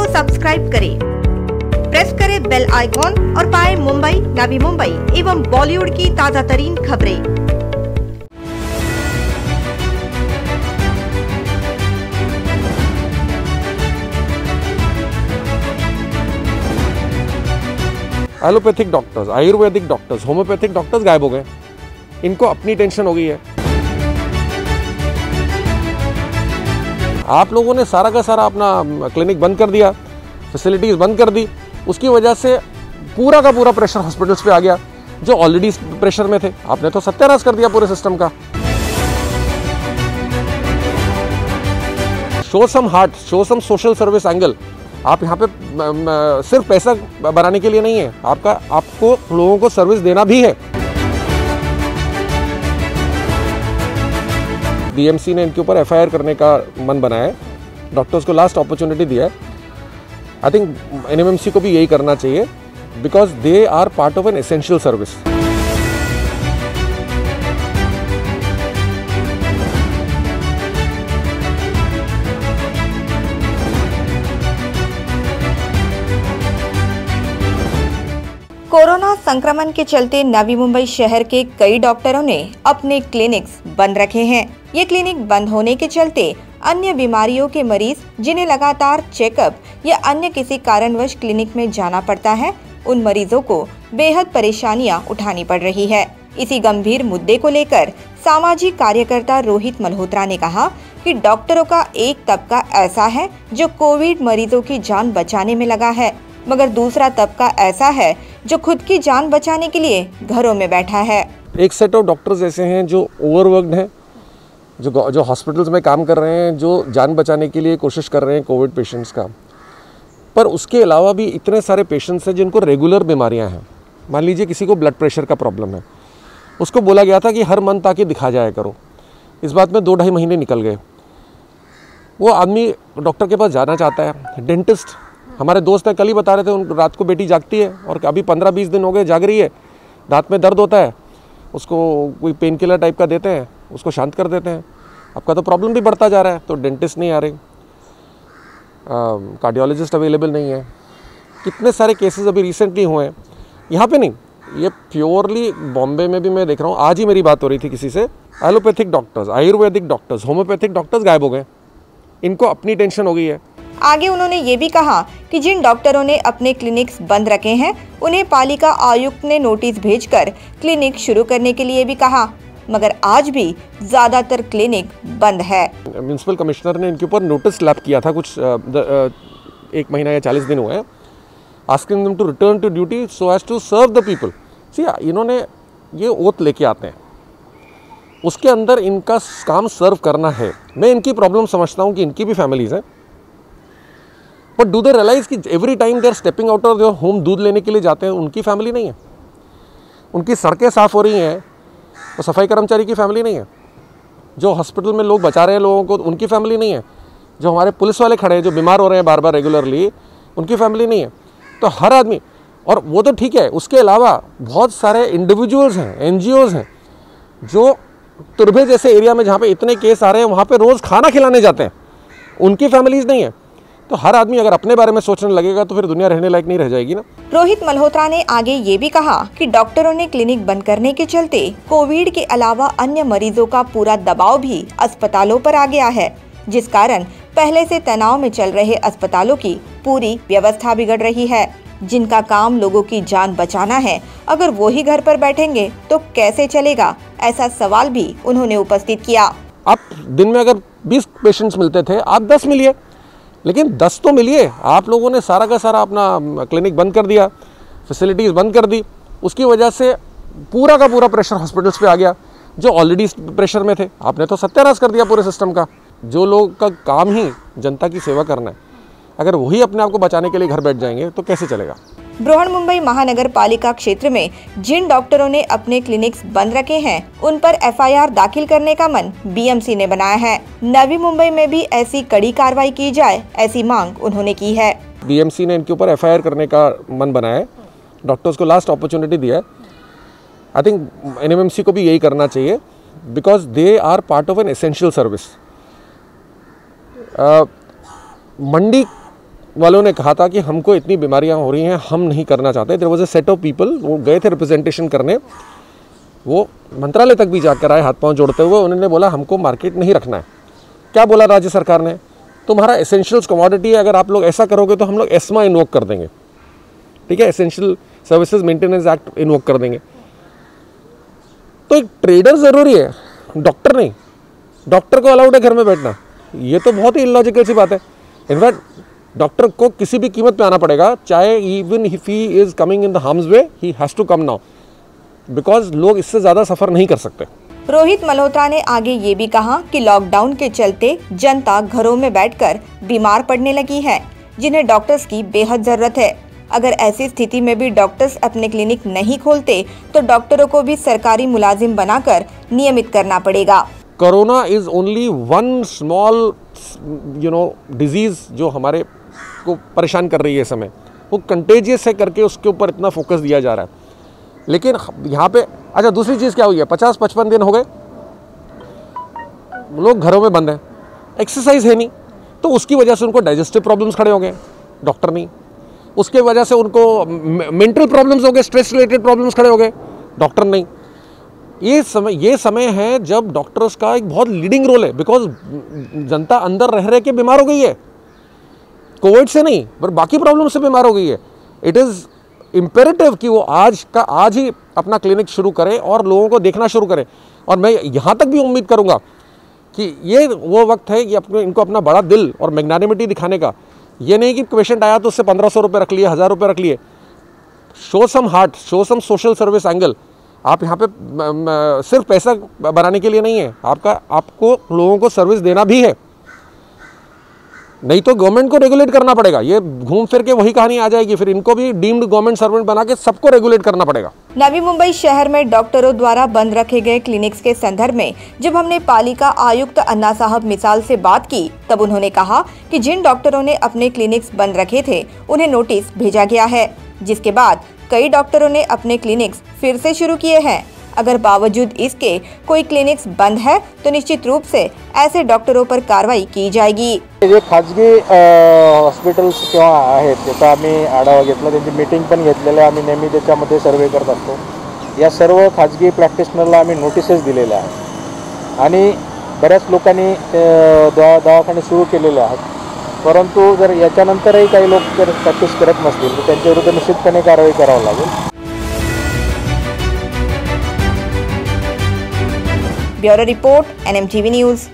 Subscribe करें, press करें bell icon और पाएं मुंबई, नवी मुंबई एवं बॉलीवुड की ताजा तरीन खबरें। Allopathic doctors, Ayurvedic doctors, homeopathic doctors गायब हो गए। इनको अपनी टेंशन हो गई है। आप लोगों ने सारा का सारा अपना क्लिनिक बंद कर दिया, फैसिलिटीज बंद कर दी। उसकी वजह से पूरा का पूरा प्रेशर हॉस्पिटल्स पे आ गया, जो ऑलरेडी प्रेशर में थे। आपने तो सत्यानाश कर दिया पूरे सिस्टम का। Show some heart, show some social service angle. आप यहाँ पे सिर्फ पैसा बनाने के लिए नहीं है, आपको लोगों को सर्विस देना भी है। बीएमसी ने इनके ऊपर एफआईआर करने का मन बनाया है, डॉक्टर्स को लास्ट अपॉर्चुनिटी दिया है। आई थिंक एनएमएमसी को भी यही करना चाहिए, because they are part of an essential service. Corona संक्रमण के चलते नवी मुंबई शहर के कई डॉक्टरों ने अपने क्लिनिक्स बंद रखे हैं। ये क्लिनिक बंद होने के चलते अन्य बीमारियों के मरीज जिन्हें लगातार चेकअप या अन्य किसी कारणवश क्लिनिक में जाना पड़ता है, उन मरीजों को बेहद परेशानियां उठानी पड़ रही है। इसी गंभीर मुद्दे को लेकर सामाजिक कार्यकर्ता रोहित मल्होत्रा ने कहा कि डॉक्टरों का एक तबका ऐसा है जो कोविड मरीजों की जान बचाने में लगा है, मगर दूसरा तबका ऐसा है जो खुद की जान बचाने के लिए घरों में बैठा है। एक सेट ऑफ डॉक्टर्स ऐसे हैं जो ओवरवर्क्ड हैं, जो हॉस्पिटल्स में काम कर रहे हैं, जो जान बचाने के लिए कोशिश कर रहे हैं कोविड पेशेंट्स का। पर उसके अलावा भी इतने सारे पेशेंट्स हैं जिनको रेगुलर बीमारियां हैं। मान लीजिए किसी को ब्लड प्रेशर का प्रॉब्लम है, उसको बोला गया था कि हर मंथ आके दिखा जाया करो। इस बात में 2-2.5 महीने निकल गए। वो आदमी डॉक्टर के पास जाना चाहता है। डेंटिस्ट, हमारे दोस्त हैं, कल ही बता रहे थे, उन रात को बेटी जागती है और अभी 15-20 दिन हो गए जाग रही है। रात में दर्द होता है, उसको कोई पेन किलर टाइप का देते हैं, उसको शांत कर देते हैं। आपका तो प्रॉब्लम भी बढ़ता जा रहा है, तो डेंटिस्ट नहीं आ रहे, कार्डियोलॉजिस्ट अवेलेबल नहीं है। कितने सारे केसेस अभी रिसेंटली हुए हैं, यहाँ पे नहीं, ये प्योरली बॉम्बे में भी मैं देख रहा हूँ। आज ही मेरी बात हो रही थी किसी से। Allopathic doctors, Ayurvedic doctors, homeopathic doctors गायब हो गए। इनको अपनी टेंशन हो गई है। आगे उन्होंने ये भी कहा कि जिन डॉक्टरों ने अपने क्लिनिक्स बंद रखे हैं, उन्हें पालिका आयुक्त ने नोटिस भेजकर क्लिनिक शुरू करने के लिए भी कहा, मगर आज भी ज्यादातर क्लिनिक बंद है। म्युनिसिपल कमिश्नर ने इनके ऊपर नोटिस स्लैप किया था, कुछ 1 महीना या 40 दिन हुए हैं, asking them to return to duty so as to serve the people. See, इन्होंने ये ओथ लेके आते हैं, उसके अंदर इनका काम सर्व करना है। मैं इनकी प्रॉब्लम समझता हूँ कि इनकी भी फैमिलीज हैं, बट डू दे रियलाइज कि every time they are stepping out of their home दूध लेने के लिए जाते हैं, उनकी फैमिली नहीं है। उनकी सड़कें साफ हो रही हैं, तो सफाई कर्मचारी की फैमिली नहीं है। जो हॉस्पिटल में लोग बचा रहे हैं लोगों को, उनकी फैमिली नहीं है। जो हमारे पुलिस वाले खड़े हैं, जो बीमार हो रहे हैं बार बार रेगुलरली, उनकी फैमिली नहीं है। तो हर आदमी, और वो तो ठीक है, उसके अलावा बहुत सारे इंडिविजुअल्स हैं, एनजीओज हैं, जो तुर्भे जैसे एरिया में जहाँ पे इतने केस आ रहे हैं, वहाँ पे रोज़ खाना खिलाने जाते हैं, उनकी फैमिलीज नहीं है। तो हर आदमी अगर अपने बारे में सोचने लगेगा तो फिर दुनिया रहने लायक नहीं रह जाएगी ना। रोहित मल्होत्रा ने आगे ये भी कहा कि डॉक्टरों ने क्लिनिक बंद करने के चलते कोविड के अलावा अन्य मरीजों का पूरा दबाव भी अस्पतालों पर आ गया है, जिस कारण पहले से तनाव में चल रहे अस्पतालों की पूरी व्यवस्था बिगड़ रही है। जिनका काम लोगों की जान बचाना है, अगर वो ही घर पर बैठेंगे तो कैसे चलेगा, ऐसा सवाल भी उन्होंने उपस्थित किया। आप दिन में अगर 20 पेशेंट्स मिलते थे, आप 10 मिलिए, लेकिन 10 तो मिलिए। आप लोगों ने सारा का सारा अपना क्लिनिक बंद कर दिया, फैसिलिटीज़ बंद कर दी। उसकी वजह से पूरा का पूरा प्रेशर हॉस्पिटल्स पे आ गया, जो ऑलरेडी प्रेशर में थे। आपने तो सत्यानाश कर दिया पूरे सिस्टम का। जो लोग का काम ही जनता की सेवा करना है, अगर वही अपने आप को बचाने के लिए घर बैठ जाएंगे तो कैसे चलेगा। बृहन मुंबई महानगर पालिका क्षेत्र में जिन डॉक्टरों ने अपने क्लिनिक्स बंद रखे हैं, उन पर एफआईआर दाखिल करने का मन बीएमसी ने बनाया है। नवी मुंबई में भी ऐसी कड़ी कार्रवाई की जाए, ऐसी मांग उन्होंने की है। बीएमसी ने इनके ऊपर एफआईआर करने का मन बनाया है, डॉक्टर्स को लास्ट अपॉर्चुनिटी दिया है। आई थिंक एनएमएमसी को भी यही करना चाहिए, because they are part of an essential service. मंडी वालों ने कहा था कि हमको इतनी बीमारियां हो रही हैं, हम नहीं करना चाहते। There was a set of people, वो गए थे रिप्रेजेंटेशन करने, वो मंत्रालय तक भी जाकर आए हाथ पांव जोड़ते हुए। उन्होंने बोला हमको मार्केट नहीं रखना है। क्या बोला राज्य सरकार ने, तुम्हारा एसेंशियल्स कमोडिटी है, अगर आप लोग ऐसा करोगे तो हम लोग एस्मा इन्वोक कर देंगे, ठीक है, essential services maintenance act invoke कर देंगे। तो एक ट्रेडर ज़रूरी है, डॉक्टर नहीं। डॉक्टर को अलाउड है घर में बैठना, ये तो बहुत ही इलॉजिकल सी बात है। इनफैक्ट डॉक्टर को किसी भी कीमत पे आना पड़ेगा, चाहे even if he is coming in the harm's way, he has to come now, because लोग इससे ज़्यादा सफ़र नहीं कर सकते। रोहित मल्होत्रा ने आगे ये भी कहा कि लॉकडाउन के चलते जनता घरों में बैठकर बीमार पड़ने लगी है, जिन्हें डॉक्टर्स की बेहद जरूरत है। अगर ऐसी स्थिति में भी डॉक्टर्स अपने क्लिनिक नहीं खोलते तो डॉक्टरों को भी सरकारी मुलाजिम बनाकर नियमित करना पड़ेगा। Corona is only one small disease जो हमारे को परेशान कर रही है इस समय। वो कंटेजियस है करके उसके ऊपर इतना फोकस दिया जा रहा है, लेकिन यहाँ पे अच्छा दूसरी चीज़ क्या हुई है, 50-55 दिन हो गए लोग घरों में बंद हैं, एक्सरसाइज है नहीं, तो उसकी वजह से उनको डाइजेस्टिव प्रॉब्लम्स खड़े हो गए, डॉक्टर नहीं। उसके वजह से उनको मेंटल प्रॉब्लम्स हो गए, स्ट्रेस रिलेटेड प्रॉब्लम्स खड़े हो गए, डॉक्टर नहीं। ये समय है जब डॉक्टर्स का एक बहुत लीडिंग रोल है, बिकॉज जनता अंदर रह रह के बीमार हो गई है, कोविड से नहीं पर बाकी प्रॉब्लम से बीमार हो गई है। इट इज़ इम्पेरेटिव कि वो आज ही अपना क्लिनिक शुरू करें और लोगों को देखना शुरू करें। और मैं यहाँ तक भी उम्मीद करूँगा कि ये वो वक्त है कि इनको अपना बड़ा दिल और मैग्नानिमिटी दिखाने का। ये नहीं कि पेशेंट आया तो उससे 1500 रुपये रख लिए, 1000 रुपये रख लिए। Show some heart, show some social service angle. आप यहाँ पे सिर्फ पैसा बनाने के लिए नहीं है, आपको लोगों को सर्विस देना भी है, नहीं तो गवर्नमेंट को रेगुलेट करना पड़ेगा। ये घूम फिर के वही कहानी आ जाएगी, फिर इनको भी डीम्ड गवर्नमेंट सर्वेंट बना के सबको रेगुलेट करना पड़ेगा। नवी मुंबई शहर में डॉक्टरों द्वारा बंद रखे गए क्लिनिक्स के संदर्भ में जब हमने पालिका आयुक्त अन्ना साहब मिसाल से बात की, तब उन्होंने कहा कि जिन डॉक्टरों ने अपने क्लिनिक्स बंद रखे थे उन्हें नोटिस भेजा गया है, जिसके बाद कई डॉक्टरों ने अपने क्लिनिक्स फिर से शुरू किए हैं। अगर बावजूद इसके कोई क्लिनिक्स बंद है तो निश्चित रूप से ऐसे डॉक्टरों पर कार्रवाई की जाएगी। जे खाजगी हॉस्पिटल्स किंवा आहेत त्याचा आम्ही आढावा घेतला, त्यांची मीटिंग पण घेतलेली आहे। आम्ही नेहमी त्याच्यामध्ये सर्वे करत असतो। या सर्व खाजगी प्रॅक्टिशनरला आम्ही नोटिसेस दिलेल्या आहेत आणि बऱ्याच लोकांनी दवाखाने सुरू केलेले आहेत, परंतु जर याच्यानंतरही काही लोक जर प्रॅक्टिस करत नसतील तर त्यांच्याविरुद्ध निश्चितपणे कारवाई करावी लागेल। Bureau report, NMTV news.